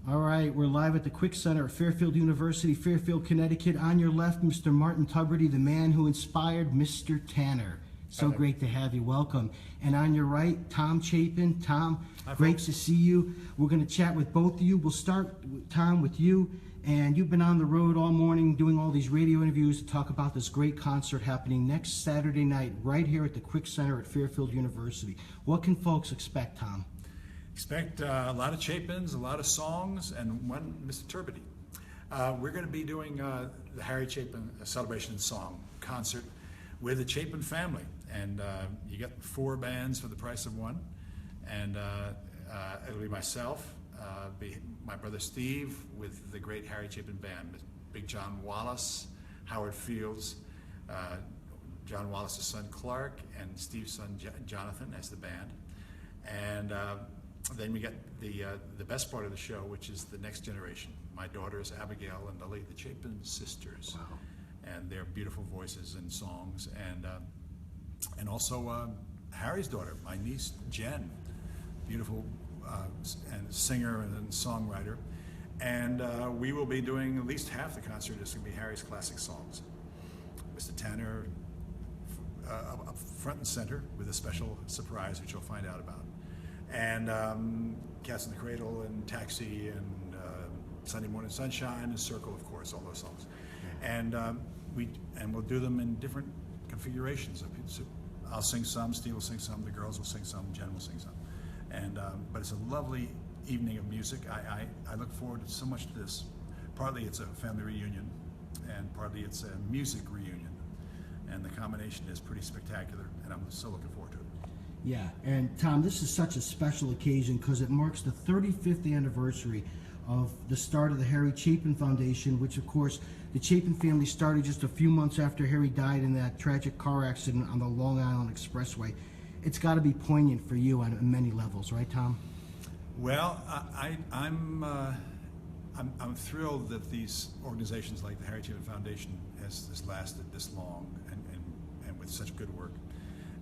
All right, we're live at the Quick Center at Fairfield University, Fairfield, Connecticut. On your left, Mr. Martin Tubridy, the man who inspired Mr. Tanner. So great to have you. Welcome. And on your right, Tom Chapin. Tom, great to see you. We're going to chat with both of you. We'll start, Tom, with you. And you've been on the road all morning doing all these radio interviews to talk about this great concert happening next Saturday night right here at the Quick Center at Fairfield University. What can folks expect, Tom? Expect a lot of Chapins, a lot of songs, and one Mr. Tubridy. We're going to be doing the Harry Chapin Celebration Song concert with the Chapin family. And you get 4 bands for the price of one. And it'll be myself, my brother Steve with the great Harry Chapin band, Big John Wallace, Howard Fields, John Wallace's son Clark, and Steve's son Jonathan as the band. And then we get the best part of the show, which is the next generation. My daughters, Abigail and Lily, the Chapin sisters. Wow. And their beautiful voices and songs. And also Harry's daughter, my niece Jen, beautiful and singer and songwriter. And we will be doing at least half the concert is going to be Harry's classic songs. Mr. Tanner up front and center with a special surprise, which you'll find out about. And Cats in the Cradle and Taxi and Sunday Morning Sunshine and Circle, of course, all those songs. And we'll do them in different configurations. I'll sing some, Steve will sing some, the girls will sing some, Jen will sing some. And but it's a lovely evening of music. I look forward so much to this. Partly it's a family reunion, and partly it's a music reunion. And the combination is pretty spectacular, and I'm so looking forward to it. Yeah, and Tom, this is such a special occasion because it marks the 35th anniversary of the start of the Harry Chapin Foundation, which of course the Chapin family started just a few months after Harry died in that tragic car accident on the Long Island Expressway. It's got to be poignant for you on many levels, right, Tom? Well, I'm thrilled that these organizations like the Harry Chapin Foundation has lasted this long and with such good work.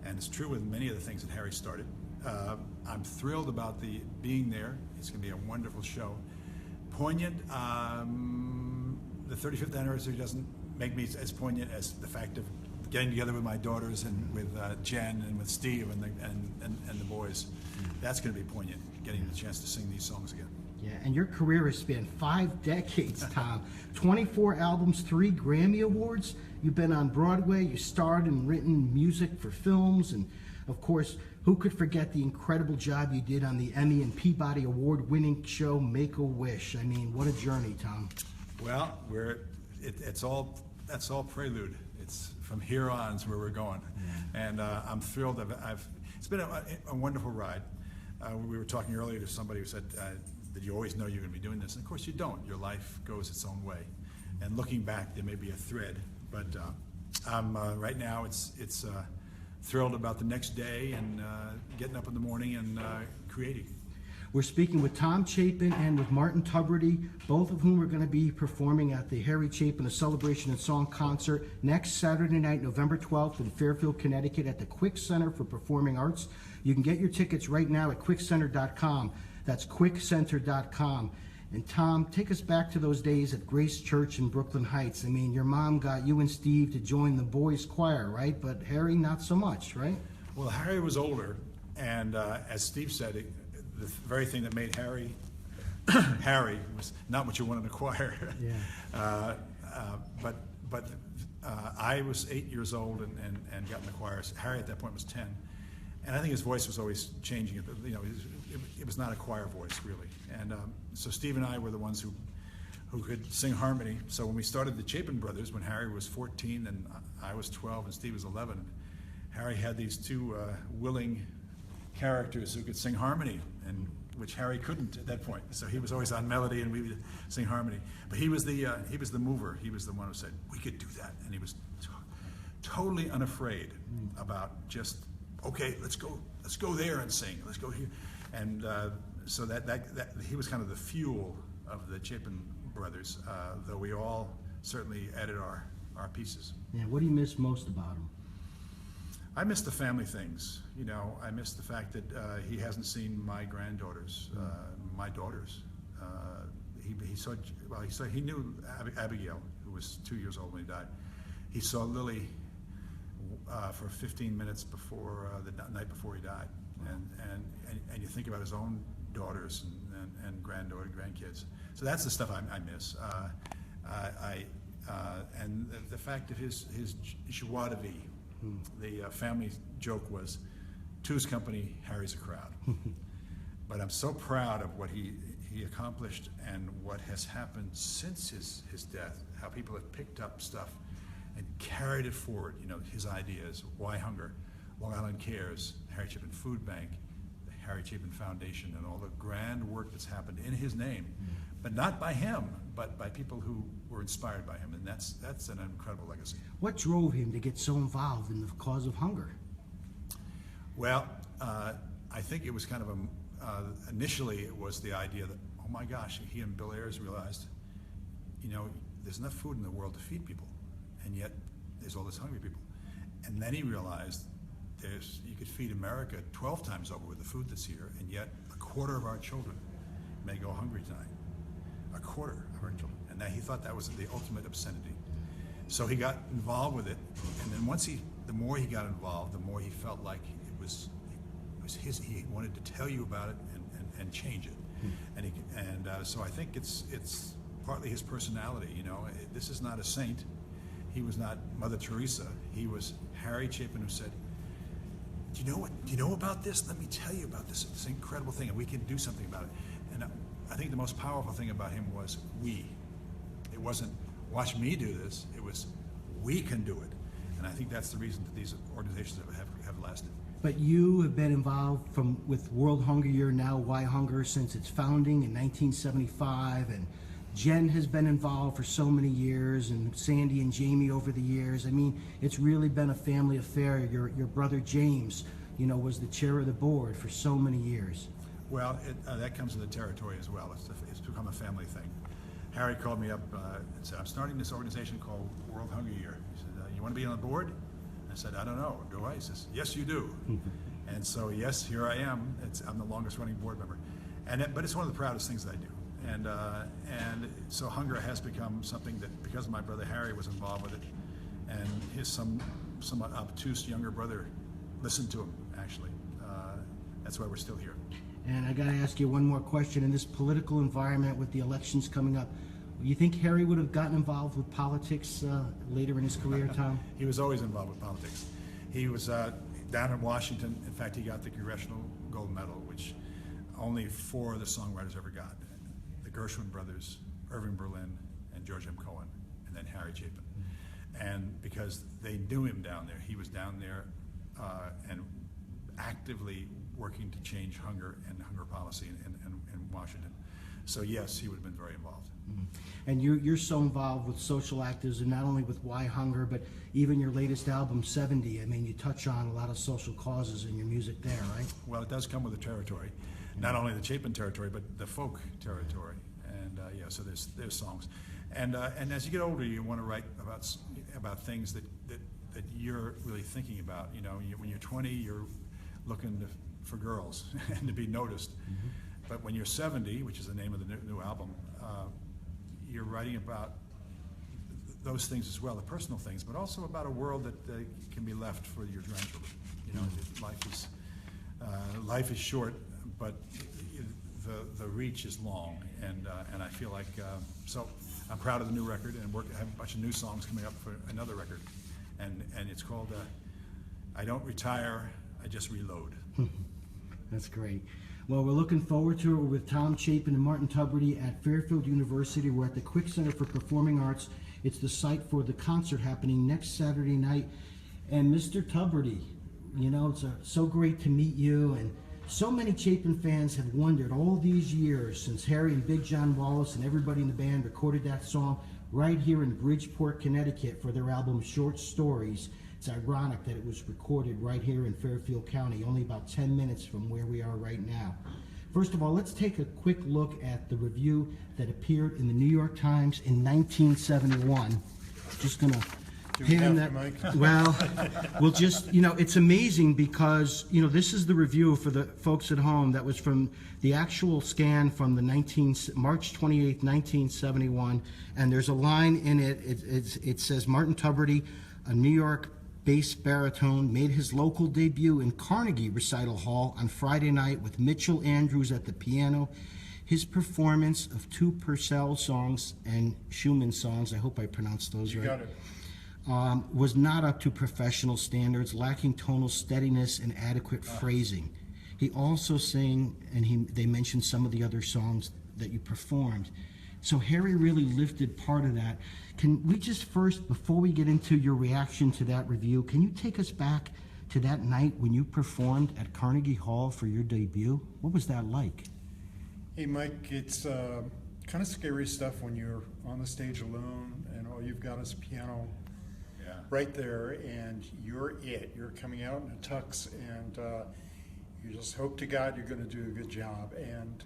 And it's true with many of the things that Harry started. I'm thrilled about being there. It's going to be a wonderful show. Poignant. The 35th anniversary doesn't make me as poignant as the fact of getting together with my daughters and with Jen and with Steve and the boys. That's going to be poignant, getting the chance to sing these songs again. Yeah, and your career has spanned 5 decades, Tom. 24 albums, 3 Grammy Awards. You've been on Broadway, you starred and written music for films, and of course, who could forget the incredible job you did on the Emmy and Peabody Award-winning show Make-A-Wish? I mean, what a journey, Tom. Well, that's all prelude. It's from here on is where we're going, and I'm thrilled. It's been a wonderful ride. We were talking earlier to somebody who said, did you always know you're going to be doing this? And of course you don't. Your life goes its own way. And looking back, there may be a thread. But I'm right now, it's thrilled about the next day and getting up in the morning and creating. We're speaking with Tom Chapin and with Martin Tubridy, both of whom are going to be performing at the Harry Chapin A Celebration and Song concert next Saturday night, November 12th in Fairfield, Connecticut at the Quick Center for Performing Arts. You can get your tickets right now at quickcenter.com. That's quickcenter.com. And Tom, take us back to those days at Grace Church in Brooklyn Heights. I mean, your mom got you and Steve to join the boys' choir, right? But Harry, not so much, right? Well, Harry was older, and as Steve said, the very thing that made Harry Harry was not what you want in a choir. Yeah. But I was 8 years old and got in the choir. Harry at that point was 10. And I think his voice was always changing. You know, it was not a choir voice, really. And so Steve and I were the ones who could sing harmony. So when we started the Chapin Brothers, when Harry was 14 and I was 12 and Steve was 11, Harry had these 2 willing characters who could sing harmony, and which Harry couldn't at that point. So he was always on melody and we would sing harmony. But he was the mover. He was the one who said, we could do that. And he was totally unafraid about just, okay, let's go there and sing. Let's go here. And so that he was kind of the fuel of the Chapin Brothers, though we all certainly added our pieces. Yeah, what do you miss most about him? I miss the family things. You know, I miss the fact that he hasn't seen my granddaughters, my daughters. He knew Abigail, who was 2 years old when he died. He saw Lily for 15 minutes before the night before he died, and you think about his own daughters and grandkids. So that's the stuff I miss. And the fact of his joie de vivre. The family joke was, two's company, Harry's a crowd. But I'm so proud of what he accomplished and what has happened since his death, how people have picked up stuff and carried it forward, his ideas, Why Hunger, Long Island Cares, Harry Chapin Food Bank, the Harry Chapin Foundation, and all the grand work that's happened in his name, but not by him, but by people who were inspired by him, and that's an incredible legacy. What drove him to get so involved in the cause of hunger? Well, I think it was kind of initially it was the idea that, oh my gosh, he and Bill Ayers realized, there's enough food in the world to feed people, and yet there's all this hungry people. And then he realized you could feed America 12 times over with the food that's here, and yet a quarter of our children may go hungry tonight. A quarter of our children. And he thought that was the ultimate obscenity. So he got involved with it, and then the more he got involved, the more he felt like it was his. He wanted to tell you about it and change it. And so I think it's partly his personality. This is not a saint. He was not Mother Teresa. He was Harry Chapin, who said, Do you know about this? Let me tell you about this incredible thing, and we can do something about it. And I think the most powerful thing about him was we. It wasn't, watch me do this. It was, we can do it. And I think that's the reason that these organizations have lasted. But you have been involved with World Hunger Year, now Why Hunger, since its founding in 1975, and Jen has been involved for so many years, and Sandy and Jamie over the years. I mean, it's really been a family affair. Your brother James, was the chair of the board for so many years. Well, that comes with the territory as well. It's become a family thing. Harry called me up and said, I'm starting this organization called World Hunger Year. He said, you want to be on the board? I said, I don't know. Do I? He says, yes, you do. And so, yes, here I am. I'm the longest running board member. But it's one of the proudest things that I do. And so hunger has become something that, because my brother Harry was involved with it, and his somewhat obtuse younger brother listened to him, actually. That's why we're still here. And I got to ask you one more question. In this political environment with the elections coming up, you think Harry would have gotten involved with politics later in his career, Tom? He was always involved with politics. He was down in Washington. In fact, he got the Congressional Gold Medal, which only 4 of the songwriters ever got. The Gershwin brothers, Irving Berlin, and George M. Cohen, and then Harry Chapin. And because they knew him down there, he was down there and actively working to change hunger and hunger policy in Washington. So yes, he would have been very involved. And you're so involved with social activism, not only with Why Hunger, but even your latest album, 70. I mean, you touch on a lot of social causes in your music there, right? Well, it does come with the territory. Not only the Chapin territory, but the folk territory. And so there's songs. And as you get older, you want to write about things that you're really thinking about. When you're 20, you're looking for girls and to be noticed. Mm-hmm. But when you're 70, which is the name of the new album, you're writing about those things as well, the personal things, but also about a world that can be left for your grandchildren. Life is short, but the reach is long, and I feel like so I'm proud of the new record, and I have a bunch of new songs coming up for another record, and it's called I Don't Retire, I Just Reload. That's great. Well, we're looking forward to it. We're with Tom Chapin and Martin Tubridy at Fairfield University. We're at the Quick Center for Performing Arts. It's the site for the concert happening next Saturday night. And Mr. Tubridy, it's so great to meet you. And so many Chapin fans have wondered all these years since Harry and Big John Wallace and everybody in the band recorded that song right here in Bridgeport, Connecticut for their album Short Stories. It's ironic that it was recorded right here in Fairfield County, only about 10 minutes from where we are right now. First of all, let's take a quick look at the review that appeared in the New York Times in 1971. Just going to Do we Hand have that, the mic? well, we'll just, it's amazing because, this is the review for the folks at home that was from the actual scan from the March 28th, 1971. And there's a line in it, it says, Martin Tubridy, a New York bass baritone, made his local debut in Carnegie Recital Hall on Friday night with Mitchell Andrews at the piano. His performance of two Purcell songs and Schumann songs, I hope I pronounced those You right, got it. was not up to professional standards, lacking tonal steadiness and adequate phrasing. He also sang, and they mentioned some of the other songs that you performed. So Harry really lifted part of that. Can we just first, before we get into your reaction to that review, can you take us back to that night when you performed at Carnegie Hall for your debut? What was that like? Hey, Mike, it's kind of scary stuff when you're on the stage alone and all you've got is a piano right there, and you're it. You're coming out in a tux, and you just hope to God you're going to do a good job. And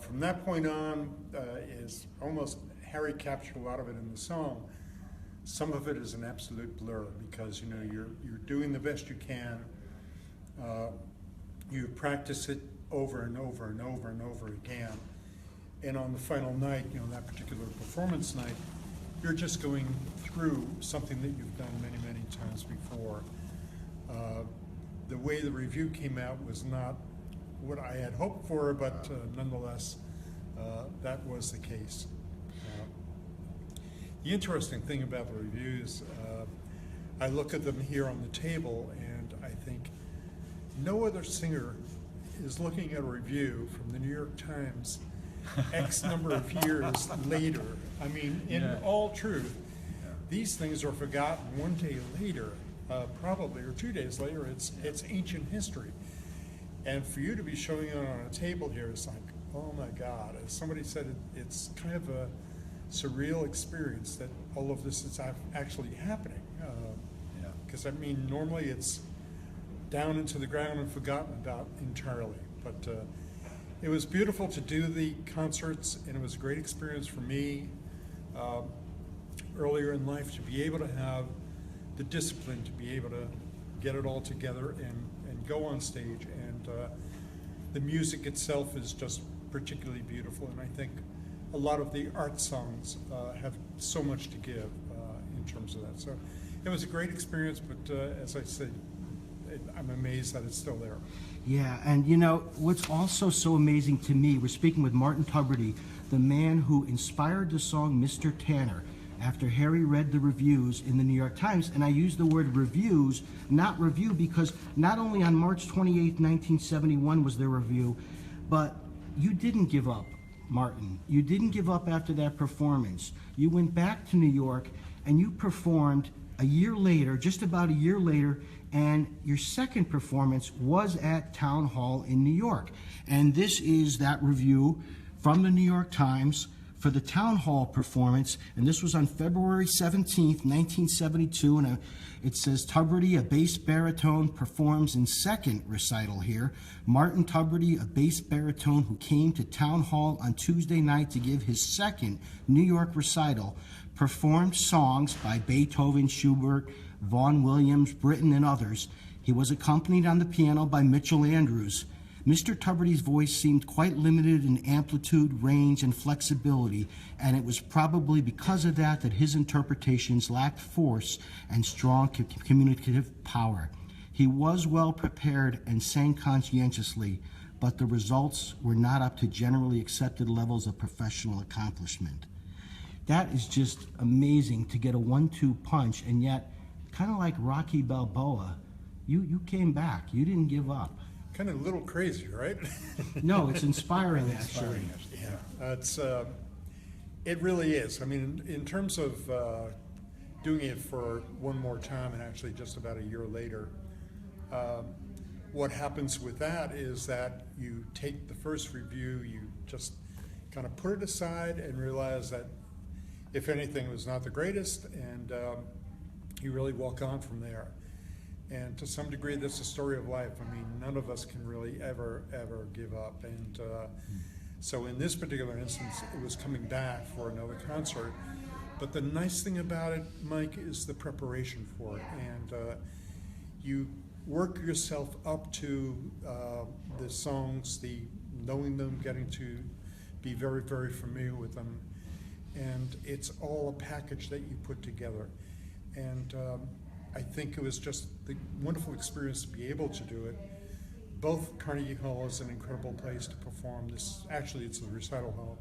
from that point on, is almost Harry captured a lot of it in the song. Some of it is an absolute blur because you're doing the best you can. You practice it over and over and over and over again. And on the final night, that particular performance night, you're just going through something that you've done many, many times before. The way the review came out was not what I had hoped for, but nonetheless, that was the case. The interesting thing about the reviews, I look at them here on the table and I think no other singer is looking at a review from the New York Times X number of years later. I mean, in all truth, these things are forgotten one day later, probably, or 2 days later. It's ancient history. And for you to be showing it on a table here is like, oh my God. As somebody said, it's kind of a surreal experience that all of this is actually happening. Because normally it's down into the ground and forgotten about entirely. But it was beautiful to do the concerts, and it was a great experience for me earlier in life to be able to have the discipline to be able to get it all together and go on stage. And the music itself is just particularly beautiful, and I think a lot of the art songs have so much to give in terms of that. So it was a great experience, but as I said, I'm amazed that it's still there. Yeah, and what's also so amazing to me, we're speaking with Martin Tubridy, the man who inspired the song Mr. Tanner, after Harry read the reviews in the New York Times. And I use the word reviews, not review, because not only on March 28, 1971 was there a review, but you didn't give up, Martin. You didn't give up after that performance. You went back to New York and you performed a year later, just about a year later, and your second performance was at Town Hall in New York. And this is that review from the New York Times for the Town Hall performance, and this was on February 17th, 1972, and it says, Tubridy, a bass baritone, performs in second recital here. Martin Tubridy, a bass baritone who came to Town Hall on Tuesday night to give his second New York recital, performed songs by Beethoven, Schubert, Vaughan Williams, Britten, and others. He was accompanied on the piano by Mitchell Andrews. Mr. Tubridy's voice seemed quite limited in amplitude, range, and flexibility, and it was probably because of that his interpretations lacked force and strong communicative power. He was well prepared and sang conscientiously, but the results were not up to generally accepted levels of professional accomplishment. That is just amazing to get a 1-2 punch, and yet, kind of like Rocky Balboa, you came back. You didn't give up. Kind of a little crazy, right? No, it's inspiring, actually. Yeah, it really is. I mean, in terms of doing it for one more time and actually just about a year later, what happens with that is that you take the first review, you just kind of put it aside and realize that if anything, it was not the greatest, and you really walk on from there. And to some degree, that's a story of life. I mean, none of us can really ever give up. And so in this particular instance, it was coming back for another concert. But the nice thing about it, Mike, is the preparation for it. And you work yourself up to the songs, the knowing them, getting to be very, very familiar with them. And it's all a package that you put together. And I think it was just the wonderful experience to be able to do it. Both Carnegie Hall is an incredible place to perform. This actually, it's the recital hall,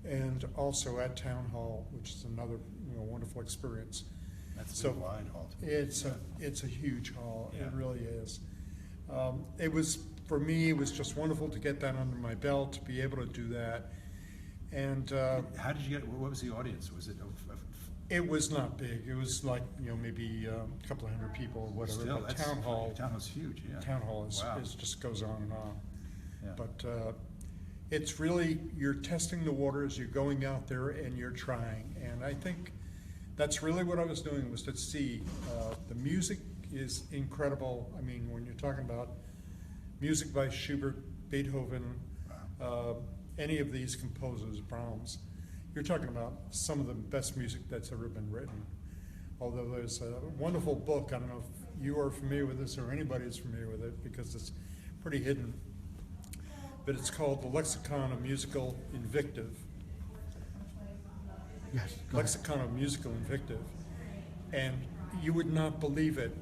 and also at Town Hall, which is another wonderful experience. That's a wide hall. It's a huge hall. Yeah. It really is. It was, for me, it was just wonderful to get that under my belt, to be able to do that. And How did you get? What was the audience? Was it? it was not big. It was like maybe a couple of hundred people or whatever. Still, But Town Hall, Town Hall's huge. Yeah. Town Hall Wow. is just goes on and on. Yeah. But it's really, you're testing the waters, you're going out there and you're trying. And I think that's really what I was doing, was to see the music is incredible. I mean, when you're talking about music by Schubert, Beethoven, any of these composers, Brahms, you're talking about some of the best music that's ever been written. Although there's a wonderful book, I don't know if you are familiar with this or anybody is familiar with it, because it's pretty hidden, but it's called The Lexicon of Musical Invective. Yes. Go ahead. Lexicon of Musical Invective. And you would not believe it.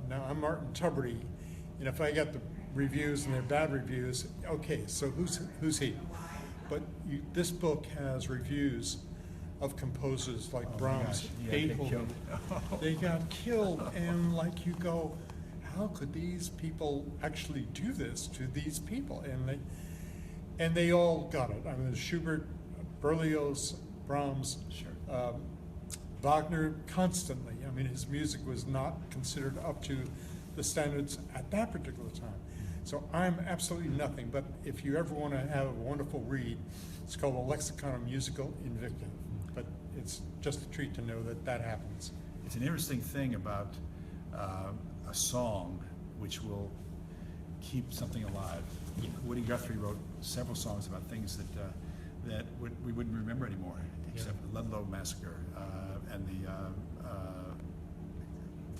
Now, I'm Martin Tubridy, and if I got the reviews and they're bad reviews, okay, so who's he? But this book has reviews of composers like Brahms, gosh. Yeah, Beethoven. They got killed, and like you go, how could these people actually do this to these people? And they all got it. I mean, Schubert, Berlioz, Brahms, Sure. Wagner, constantly. I mean, his music was not considered up to the standards at that particular time. So I'm absolutely nothing, but if you ever want to have a wonderful read, it's called The Lexicon of Musical Invective. But it's just a treat to know that that happens. It's an interesting thing about a song which will keep something alive. Woody Guthrie wrote several songs about things that we wouldn't remember anymore, except the Ludlow Massacre and the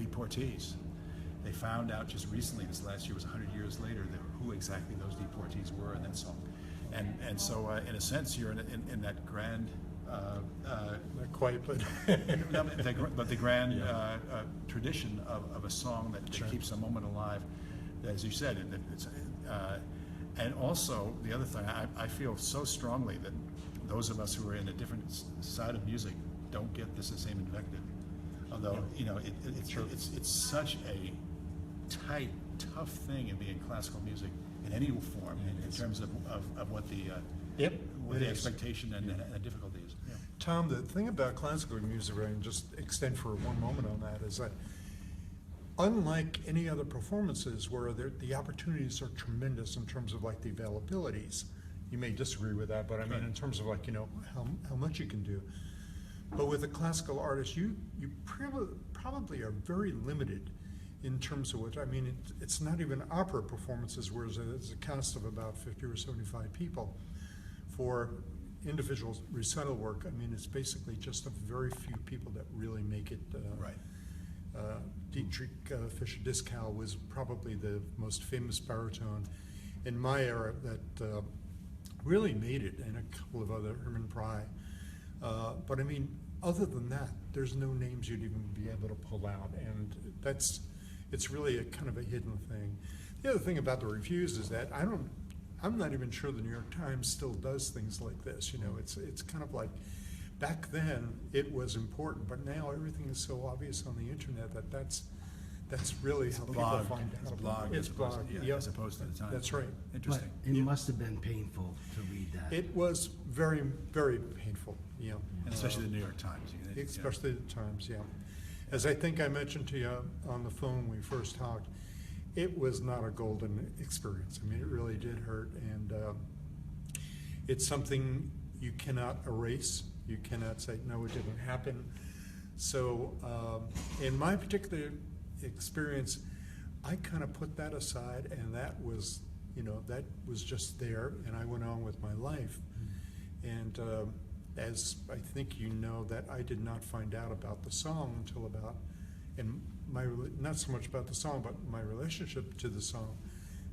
deportees. They found out just recently, this last year was 100 years later, who exactly those deportees were in that song. And so, in a sense, you're in that grand, Not quite, but but the grand tradition of a song that keeps a moment alive, as you said. And also, the other thing, I feel so strongly that those of us who are in a different side of music don't get this the same invective. Although, it's such a tight, tough thing in being classical music in any form, in terms of what the what the expectation and the difficulty is. Yeah. Tom, the thing about classical music, I can just extend for one moment on that, is that unlike any other performances where the opportunities are tremendous in terms of like the availabilities, you may disagree with that, but I mean in terms of like, how much you can do. But with a classical artist, you probably are very limited in terms of what, I mean, it's not even opera performances, whereas it's a cast of about 50 or 75 people. For individual recital work, I mean, it's basically just a very few people that really make it. Right. Dietrich Fischer-Dieskau was probably the most famous baritone in my era that really made it, and a couple of other, Herman Pry. But I mean, other than that, there's no names you'd even be able to pull out, and it's really a kind of a hidden thing. The other thing about the reviews is that I'm not even sure the New York Times still does things like this. It's kind of like, back then it was important, but now everything is so obvious on the internet that's really how people find out. It's blog. Yep. As opposed to the Times. That's right. But Interesting. it must have been painful to read that. It was very, very painful. And especially the New York Times. Especially the Times, yeah. As I think I mentioned to you on the phone when we first talked, it was not a golden experience. I mean, it really did hurt, and it's something you cannot erase. You cannot say, no, it didn't happen. So in my particular experience, I kind of put that aside, and that was just there, and I went on with my life. And as I think you know, that I did not find out about the song until about, and not so much about the song, but my relationship to the song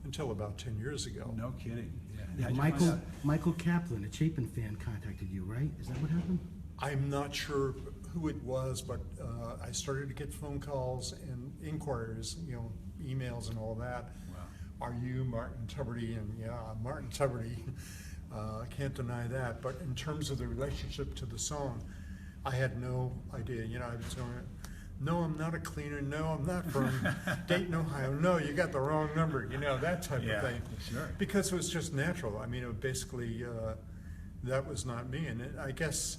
until about 10 years ago. No kidding. Yeah, How'd you find out? Michael Kaplan, a Chapin fan, contacted you, right? Is that what happened? I'm not sure who it was, but I started to get phone calls and inquiries, emails and all that. Wow. Are you Martin Tubridy? And yeah, I'm Martin Tubridy. I can't deny that. But in terms of the relationship to the song, I had no idea. I was going, no, I'm not a cleaner. No, I'm not from Dayton, Ohio. No, you got the wrong number. That type of thing. Sure. Because it was just natural. I mean, it basically, that was not me. And I guess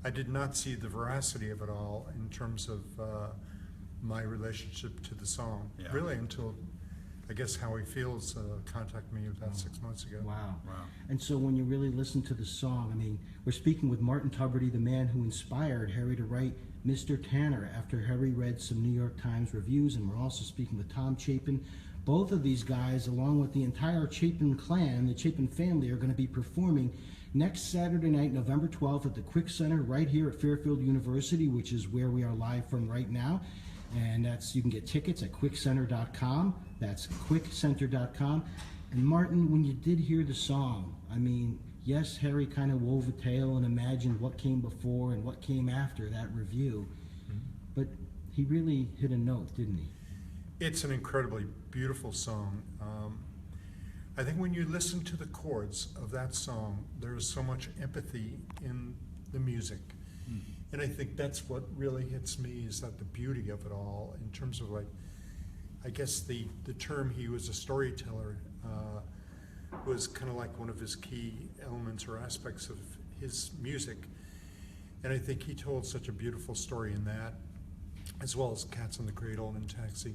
I did not see the veracity of it all in terms of my relationship to the song, really, until I guess Howie Fields contacted me about 6 months ago. Wow. Wow. And so when you really listen to the song, I mean, we're speaking with Martin Tubridy, the man who inspired Harry to write Mr. Tanner after Harry read some New York Times reviews, and we're also speaking with Tom Chapin. Both of these guys, along with the entire Chapin clan, the Chapin family, are going to be performing next Saturday night, November 12th, at the Quick Center right here at Fairfield University, which is where we are live from right now. And you can get tickets at quickcenter.com. That's quickcenter.com. And Martin, when you did hear the song, I mean, yes, Harry kind of wove a tale and imagined what came before and what came after that review. Mm-hmm. But he really hit a note, didn't he? It's an incredibly beautiful song. I think when you listen to the chords of that song, there is so much empathy in the music. Mm. And I think that's what really hits me, is that the beauty of it all, in terms of I guess the term, he was a storyteller, was kind of like one of his key elements or aspects of his music. And I think he told such a beautiful story in that, as well as Cats in the Cradle and Taxi.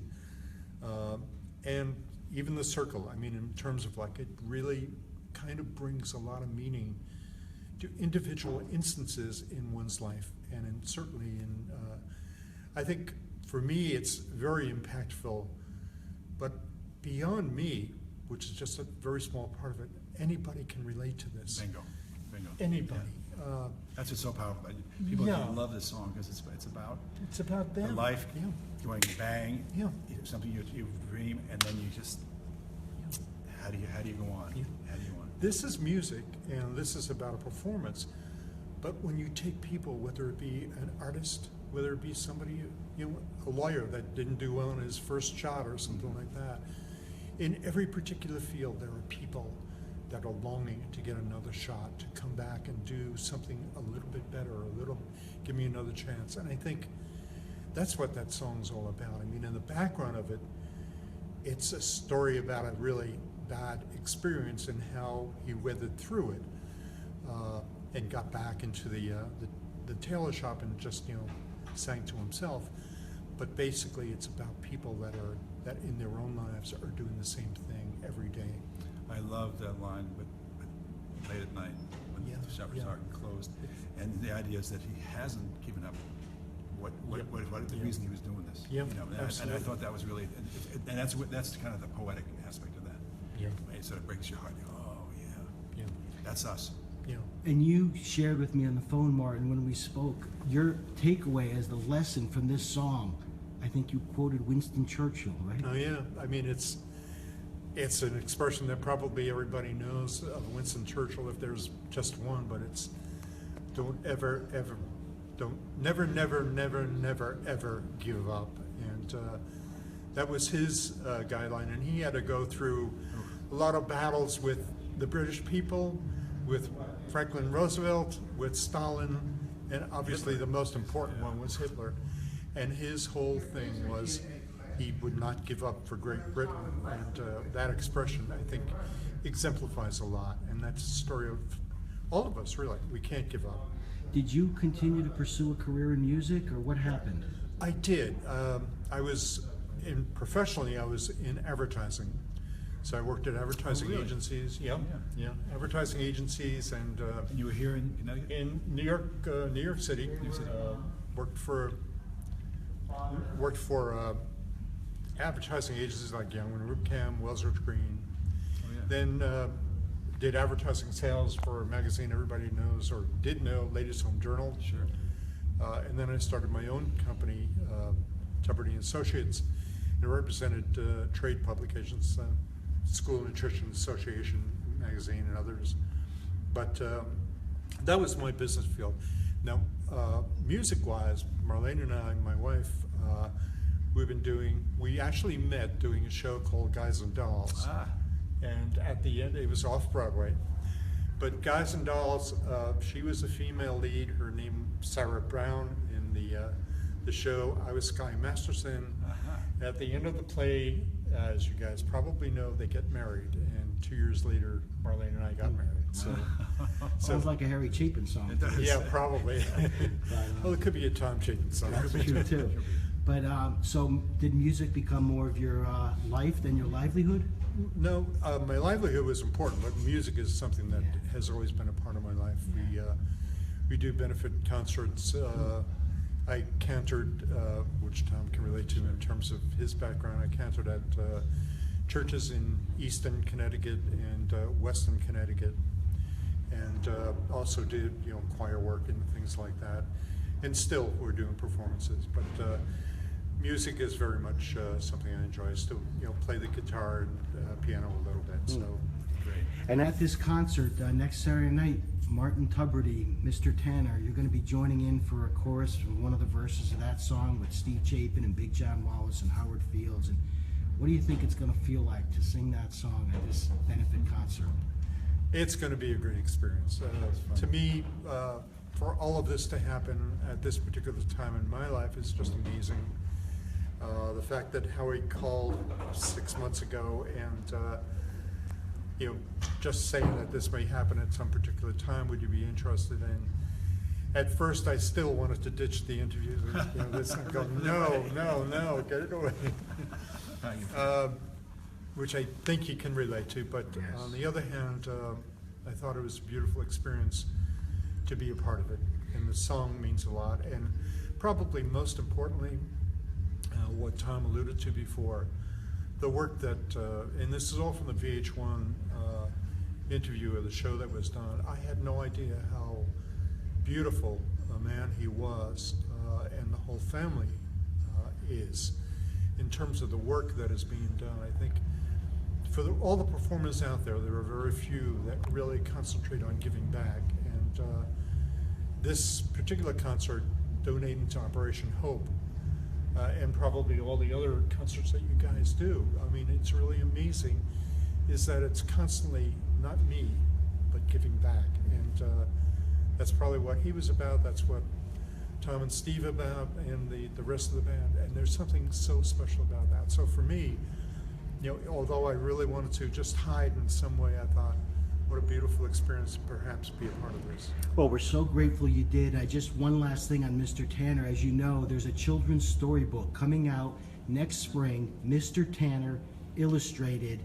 And even The Circle, I mean, in terms of it really kind of brings a lot of meaning to individual instances in one's life. And certainly I think for me, it's very impactful, but beyond me, which is just a very small part of it, anybody can relate to this. Bingo. Anybody. Yeah. That's what's so powerful. People love this song because it's about them. The life Yeah. going bang. Yeah. Something you dream, and then you just how do you go on? Yeah. How do you go on? This is music, and this is about a performance. But when you take people, whether it be an artist, whether it be somebody, a lawyer that didn't do well in his first shot or something like that, in every particular field, there are people that are longing to get another shot, to come back and do something a little bit better, give me another chance. And I think that's what that song's all about. I mean, in the background of it, it's a story about a really bad experience and how he weathered through it, and got back into the tailor shop and just sang to himself. But basically, it's about people that in their own lives are doing the same thing every day. I love that line with late at night when the shop was closed, and the idea is that he hasn't given up. What the reason he was doing this? Yeah, and I thought that was really, and that's kind of the poetic aspect of that. Yeah, it sort of breaks your heart. Yeah, that's us. Yeah. And you shared with me on the phone, Martin, when we spoke, your takeaway as the lesson from this song. I think you quoted Winston Churchill, right? Oh yeah, I mean it's an expression that probably everybody knows of Winston Churchill, if there's just one, but it's never, ever give up. And that was his guideline, and he had to go through a lot of battles with the British people, with Franklin Roosevelt, with Stalin, and obviously the most important one was Hitler. And his whole thing was he would not give up for Great Britain. And that expression, I think, exemplifies a lot. And that's the story of all of us, really. We can't give up. Did you continue to pursue a career in music, or what happened? I did. Professionally, I was in advertising. So I worked at advertising agencies. Yeah, advertising agencies, and you were here in Connecticut? In New York City. Worked for advertising agencies like Young and Rubcam, Wells Rich Green. Oh, yeah. Then did advertising sales for a magazine everybody knows or did know, Ladies Home Journal. Sure. And then I started my own company, Tubridy and Associates. It represented trade publications, School Nutrition Association magazine and others. But that was my business field. Now, music-wise, Marlene and I, my wife, we actually met doing a show called Guys and Dolls. Ah. And at the end, it was off-Broadway. But Guys and Dolls, she was a female lead, her name Sarah Brown in the show. I was Sky Masterson. Uh-huh. At the end of the play, as you guys probably know, they get married. And 2 years later, Marlene and I got married. So, Sounds like a Harry Chapin song. It does. yeah, probably. Well, it could be a Tom Chapin song. That's true too. But so did music become more of your life than your livelihood? No, my livelihood was important, but music is something that has always been a part of my life. We do benefit concerts. I cantored, which Tom can relate to in terms of his background. I cantored at churches in Easton, Connecticut, and Weston, Connecticut, and also did choir work and things like that. And still, we're doing performances, but. Music is very much something I enjoy. I still, play the guitar and piano a little bit. So, Great. And at this concert next Saturday night, Martin Tubridy, Mr. Tanner, you're going to be joining in for a chorus from one of the verses of that song with Steve Chapin and Big John Wallace and Howard Fields. And what do you think it's going to feel like to sing that song at this benefit concert? it's going to be a great experience. To me, for all of this to happen at this particular time in my life is just amazing. The fact that Howie called 6 months ago and just saying that this may happen at some particular time, would you be interested in? At first, I still wanted to ditch the interview. I'm going, no, get it away. Which I think he can relate to, but Yes. on the other hand, I thought it was a beautiful experience to be a part of it, and the song means a lot, and probably most importantly, what Tom alluded to before, the work that, and this is all from the VH1 interview of the show that was done. I had no idea how beautiful a man he was, and the whole family is, in terms of the work that is being done. I think for all the performers out there, there are very few that really concentrate on giving back, and this particular concert donating to Operation Hope, and probably all the other concerts that you guys do, I mean, it's really amazing, is that it's constantly not me, but giving back, and that's probably what he was about. That's what Tom and Steve about, and the rest of the band. And there's something so special about that. So for me, although I really wanted to just hide in some way, I thought, what a beautiful experience to perhaps be a part of this. Well, we're so grateful you did. Just one last thing on Mr. Tanner. As you know, there's a children's storybook coming out next spring, Mr. Tanner Illustrated.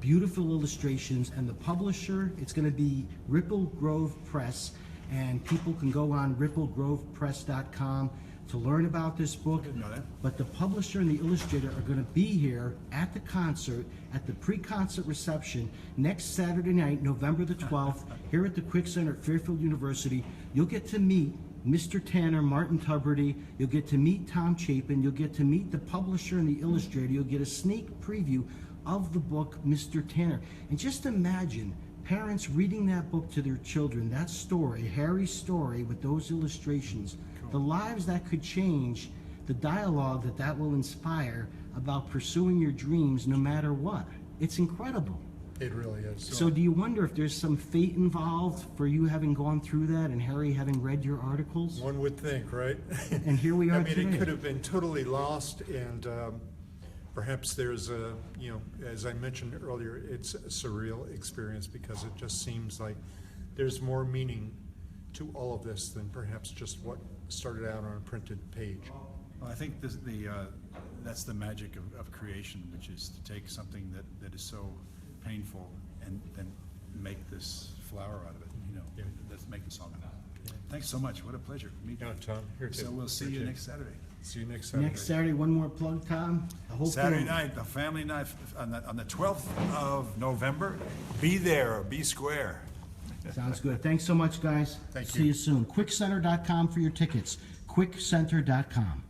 Beautiful illustrations, and the publisher, it's going to be Ripple Grove Press, and people can go on ripplegrovepress.com to learn about this book. Didn't know that. But the publisher and the illustrator are going to be here at the concert, at the pre-concert reception next Saturday night, November the 12th, here at the Quick Center at Fairfield University. You'll get to meet Mr. Tanner, Martin Tubridy. You'll get to meet Tom Chapin. You'll get to meet the publisher and the illustrator. You'll get a sneak preview of the book, Mr. Tanner. And just imagine parents reading that book to their children, that story, Harry's story with those illustrations, the lives that could change, the dialogue that will inspire about pursuing your dreams no matter what. It's incredible. It really is. So do you wonder if there's some fate involved for you having gone through that and Harry having read your articles? One would think, right? And here we are I mean, today. it could have been totally lost, and perhaps there's a, as I mentioned earlier, it's a surreal experience because it just seems like there's more meaning to all of this than perhaps just what started out on a printed page. Well, I think that's the magic of creation, which is to take something that is so painful and then make this flower out of it. Let's make the song. Thanks so much. What a pleasure. Meet you. Tom, here too. So we'll see you Appreciate it. next Saturday. See you next Saturday. Next Saturday, one more plug, Tom. The whole Saturday film. night, the family night on the 12th of November. Be there or be square. Sounds good. Thanks so much, guys. Thank See you. you soon. Quickcenter.com for your tickets. Quickcenter.com.